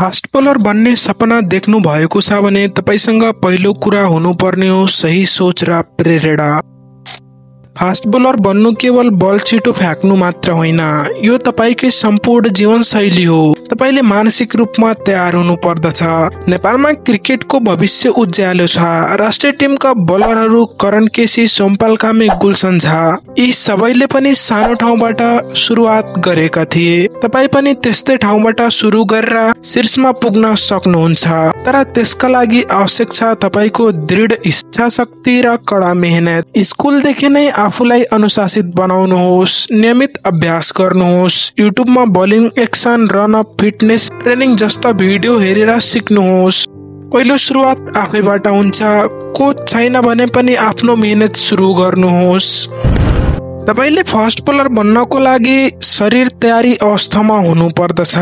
Fast bowler बन्ने सपना देख्नु भएको छ भने तपाईसँग पहिलो कुरा हुनुपर्ने हो सही सोच र प्रेरणा। फास्ट बलर बन्नु केवल बल छिटो फ्याक्नु मात्र होइन, यो तपाईकै सम्पूर्ण जीवनशैली हो। तपाईले मानसिक रूपमा तयार हुनु पर्दछ। नेपालमा क्रिकेटको भविष्य उज्यालो छ। राष्ट्रिय टिमका बलरहरू करण केसी, सोमपाल कामी, गुलसन झा यी सबैले पनि सानो ठाउँबाट सुरुवात गरेका थिए। तपाई पनि त्यस्तै ठाउँबाट सुरु गरेर शीर्षमा पुग्न सक्नुहुन्छ, तर त्यसका लागि आवश्यक छ तपाईको दृढ इच्छा शक्ति र कडा मेहनत। स्कुलदेखि नै आफूलाई अनुशासित बनाउनुहोस्, नियमित अभ्यास गर्नुहोस्, युट्युबमा bowling action, run up, fitness training जस्ता भिडियो हेरेर सिक्नुहोस्। पहिलो सुरुवात आफैबाट हुन्छ। कोच छैन भने पनि आफ्नो मेहनत सुरु गर्नुहोस्। तपाईले फास्ट बलर बन्नको लागि शरीर तयारी अवस्थामा हुनु पर्दछ।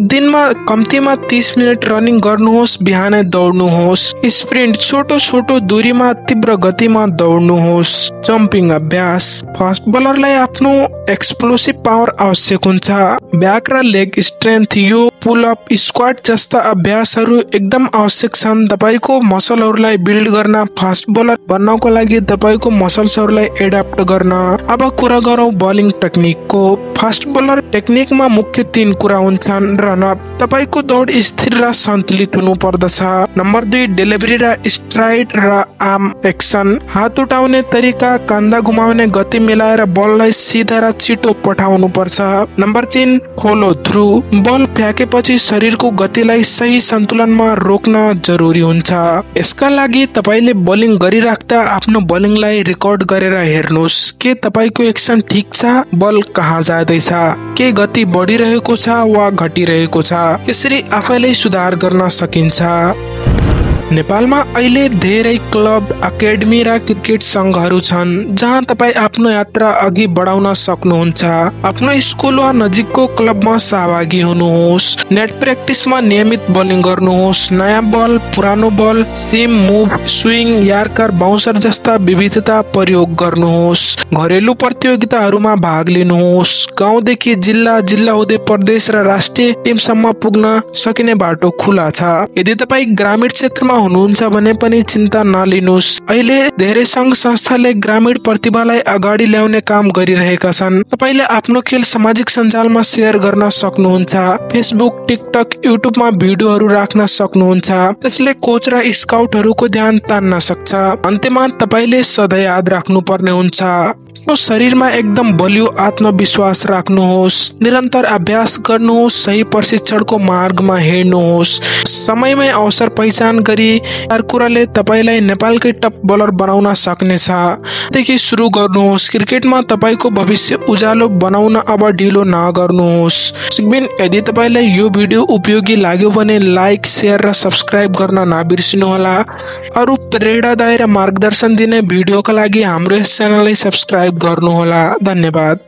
दिनमा कम्तीमा 30 मिनट रनिङ गर्नुहोस्, बिहानै दौड्नुहोस्, स्प्रिन्ट छोटो छोटो दूरीमा तीव्र गतिमा दौड्नुहोस्, जम्पिङ अभ्यास। फास्ट बलरलाई आफ्नो एक्सप्लोसिभ पावर आवश्यक हुन्छ। ब्याक र लेग स्ट्रेन्थ, यो पुल अप, स्क्वाट जस्ता अभ्यासहरू एकदम आवश्यक छन् तपाईको मसलहरूलाई बिल्ड गर्न। फास्ट बलर बन्नको लागि तपाईको मसल्सहरूलाई एडाप्ट गर्न। अब कुरा गरौँ बलिङ टेक्निकको। फास्ट बलर टेक्निकमा मुख्य 3 कुरा हुन्छन्। रन अप, तपाईको दौड स्थिर र सन्तुलित हुनु पर्दछ। नम्बर 2 डेलिभरी र स्ट्राइड र आर्म एक्सन, हात उठाउने तरिका, कान्दा घुमाउने गति मिलाएर बललाई सिधा र छिटो पठाउनु पर्छ। नम्बर 3 फोलो थ्रु, बल फ्याकेपछि शरीरको गतिलाई सही सन्तुलनमा रोक्न जरुरी हुन्छ। यसका लागि तपाईले बलिङ गरिराख्दा आफ्नो बलिङलाई रेकर्ड गरेर हेर्नुहोस्। के तपाईको एक्सन ठिक छ? बल कहाँ जाँदैछ? के गति बढिरहेको छ वा घटिरहेको छ? यसरी आफैलाई सुधार गर्न सकिन्छ। नेपालमा अहिले धेरै क्लब, एकाडेमी र क्रिकेट संघहरू छन् जहाँ तपाई आफ्नो यात्रा अघि बढाउन सक्नुहुन्छ। आफ्नो स्कुल वा नजिकको क्लबमा सहभागी हुनुहोस्। नेट प्र्याक्टिसमा नियमित बलिङ गर्नुहोस्। नयाँ बल, पुरानो ball, seam, move, swing, yorker, bouncer जस्ता विविधता प्रयोग गर्नुहोस्। घरेलु प्रतियोगिताहरूमा भाग लिनुहोस्। गाउँदेखि जिल्ला, जिल्ला हुँदै प्रदेश र राष्ट्रिय टिमसम्म पुग्न सकिने बाटो खुला छ। यदि तपाई ग्रामीण क्षेत्रमा हुनुहुन्छ भने पनि चिन्ता नलिनुहोस्। अहिले धेरै संघ संस्थाले ग्रामीण प्रतिभालाई अगाडि ल्याउने काम गरिरहेका छन्। तपाईले आफ्नो खेल सामाजिक सञ्जालमा शेयर गर्न सक्नुहुन्छ। फेसबुक, टिकटक, युट्युबमा भिडियोहरू राख्न सक्नुहुन्छ। त्यसले कोच र स्काउटहरूको ध्यान तान्न सक्छ। अन्त्यमा तपाईले सधैँ याद राख्नु पर्ने हुन्छ, शरीरमा एकदम बलियो आत्मविश्वास राख्नुहोस्, निरन्तर अभ्यास गर्नुहोस्, सही प्रशिक्षणको मार्गमा हिँड्नुहोस्, समयमै अवसर पहिचान गरी हर कुराले तपाईलाई नेपालकै टप बलर बनाउन सक्नेछ। देखि सुरु गर्नुहोस्। क्रिकेटमा तपाईको भविष्य उज्यालो बनाउन अब ढिलो नगर्नुहोस्। यदि तपाईलाई यो भिडियो उपयोगी लाग्यो भने लाइक, शेयर र सब्स्क्राइब गर्न नबिर्सिनुहोला। अरु प्रेरणादायी र मार्गदर्शन दिने भिडियोका लागि हाम्रो यस च्यानललाई सब्स्क्राइब गर्नुहोला। धन्यवाद।